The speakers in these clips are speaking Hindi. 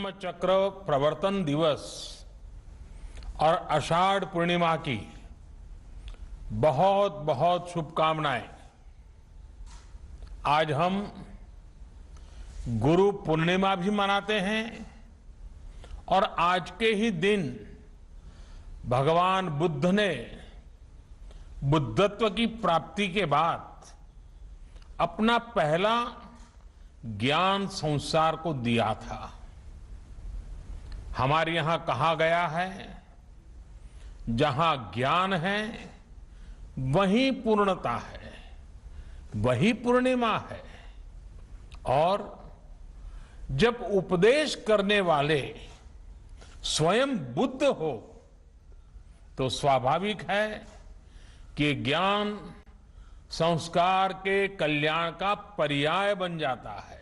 धम्म चक्र प्रवर्तन दिवस और आषाढ़ पूर्णिमा की बहुत बहुत शुभकामनाएं। आज हम गुरु पूर्णिमा भी मनाते हैं और आज के ही दिन भगवान बुद्ध ने बुद्धत्व की प्राप्ति के बाद अपना पहला ज्ञान संसार को दिया था। हमारे यहां कहा गया है, जहां ज्ञान है वहीं पूर्णता है, वही पूर्णिमा है। और जब उपदेश करने वाले स्वयं बुद्ध हो तो स्वाभाविक है कि ज्ञान संस्कार के कल्याण का पर्याय बन जाता है।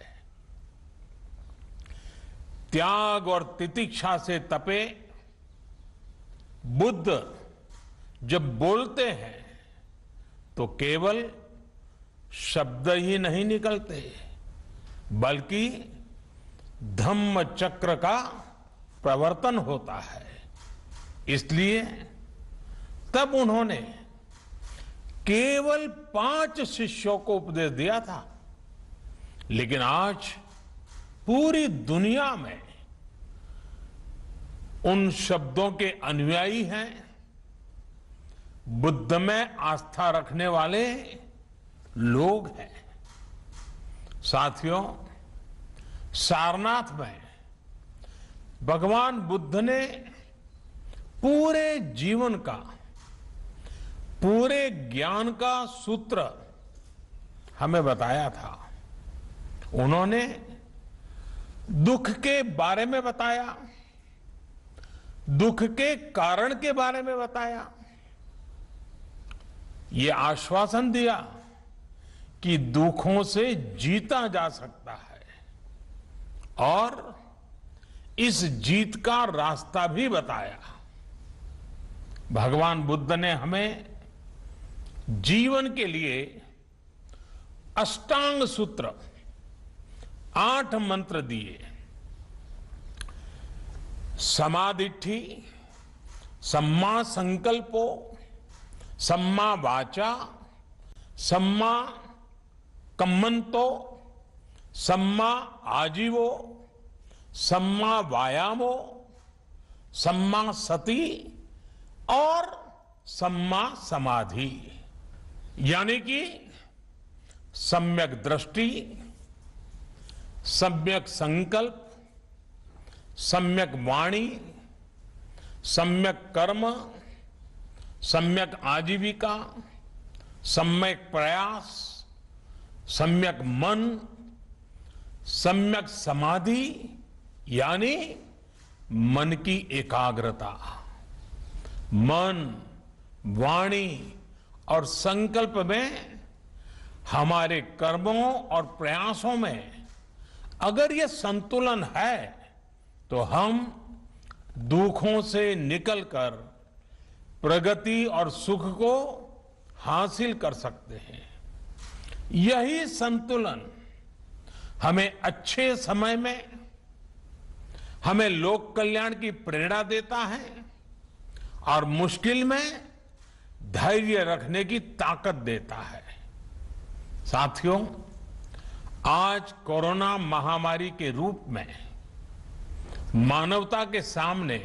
त्याग और तितिक्षा से तपे बुद्ध जब बोलते हैं तो केवल शब्द ही नहीं निकलते, बल्कि धम्म चक्र का प्रवर्तन होता है। इसलिए तब उन्होंने केवल 5 शिष्यों को उपदेश दिया था, लेकिन आज पूरी दुनिया में उन शब्दों के अनुयायी हैं। बुद्ध में आस्था रखने वाले लोग हैं। साथियों, सारनाथ में भगवान बुद्ध ने पूरे जीवन का, पूरे ज्ञान का सूत्र हमें बताया था। उन्होंने दुख के बारे में बताया, दुख के कारण के बारे में बताया, ये आश्वासन दिया कि दुखों से जीता जा सकता है और इस जीत का रास्ता भी बताया। भगवान बुद्ध ने हमें जीवन के लिए अष्टांग सूत्र 8 मंत्र दिए। समाधिठि, सम्मा संकल्पो, सम्मा वाचा, सम्मा कम्मंतो, सम्मा आजीवो, सम्मा वायामो, सम्मा सति और सम्मा समाधि। यानी कि सम्यक दृष्टि, सम्यक संकल्प, सम्यक वाणी, सम्यक कर्म, सम्यक आजीविका, सम्यक प्रयास, सम्यक मन, सम्यक समाधि यानी मन की एकाग्रता। मन, वाणी और संकल्प में, हमारे कर्मों और प्रयासों में अगर ये संतुलन है तो हम दुखों से निकलकर प्रगति और सुख को हासिल कर सकते हैं। यही संतुलन हमें अच्छे समय में हमें लोक कल्याण की प्रेरणा देता है और मुश्किल में धैर्य रखने की ताकत देता है। साथियों, आज कोरोना महामारी के रूप में मानवता के सामने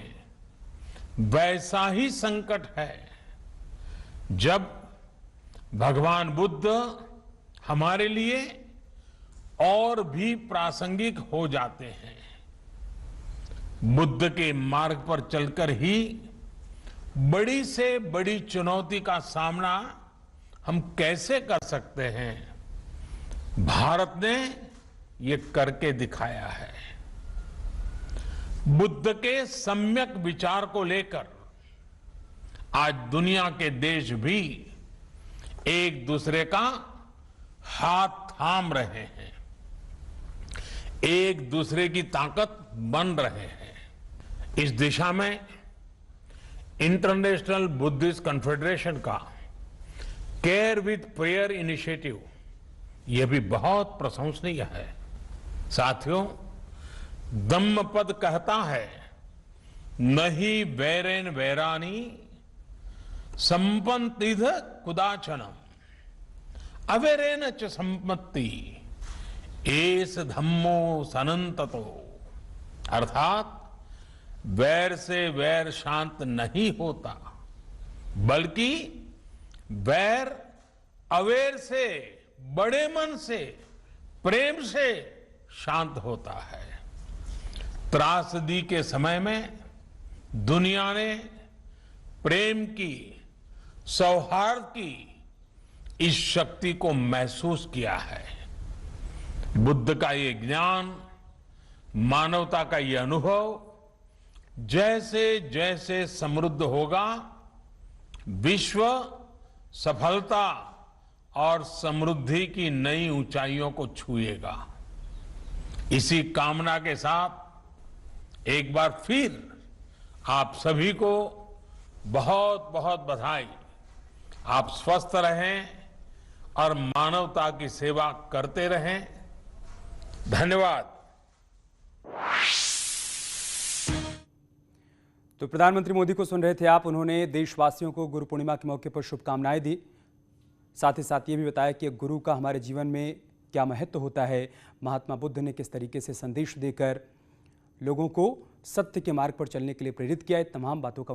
वैसा ही संकट है जब भगवान बुद्ध हमारे लिए और भी प्रासंगिक हो जाते हैं। बुद्ध के मार्ग पर चलकर ही बड़ी से बड़ी चुनौती का सामना हम कैसे कर सकते हैं, भारत ने ये करके दिखाया है। बुद्ध के सम्यक विचार को लेकर आज दुनिया के देश भी एक दूसरे का हाथ थाम रहे हैं, एक दूसरे की ताकत बन रहे हैं। इस दिशा में इंटरनेशनल बुद्धिस्ट कॉन्फेडरेशन का केयर विद प्रेयर इनिशिएटिव, यह भी बहुत प्रशंसनीय है। साथियों, धम्मपद कहता है, नहीं वैरेन वैरानी संपत्तिध कुदाचनम अवैरेन च संपत्ति एस धम्मो सनंततो। अर्थात वैर से वैर शांत नहीं होता, बल्कि वैर अवैर से, बड़े मन से, प्रेम से शांत होता है। त्रासदी के समय में दुनिया ने प्रेम की, सौहार्द की इस शक्ति को महसूस किया है। बुद्ध का ये ज्ञान, मानवता का ये अनुभव जैसे जैसे समृद्ध होगा, विश्व सफलता और समृद्धि की नई ऊंचाइयों को छुएगा। इसी कामना के साथ एक बार फिर आप सभी को बहुत बहुत बधाई। आप स्वस्थ रहें और मानवता की सेवा करते रहें। धन्यवाद। तो प्रधानमंत्री मोदी को सुन रहे थे आप। उन्होंने देशवासियों को गुरु पूर्णिमा के मौके पर शुभकामनाएं दी। साथ ही साथ ये भी बताया कि गुरु का हमारे जीवन में क्या महत्व होता है, महात्मा बुद्ध ने किस तरीके से संदेश देकर लोगों को सत्य के मार्ग पर चलने के लिए प्रेरित किया। तमाम बातों का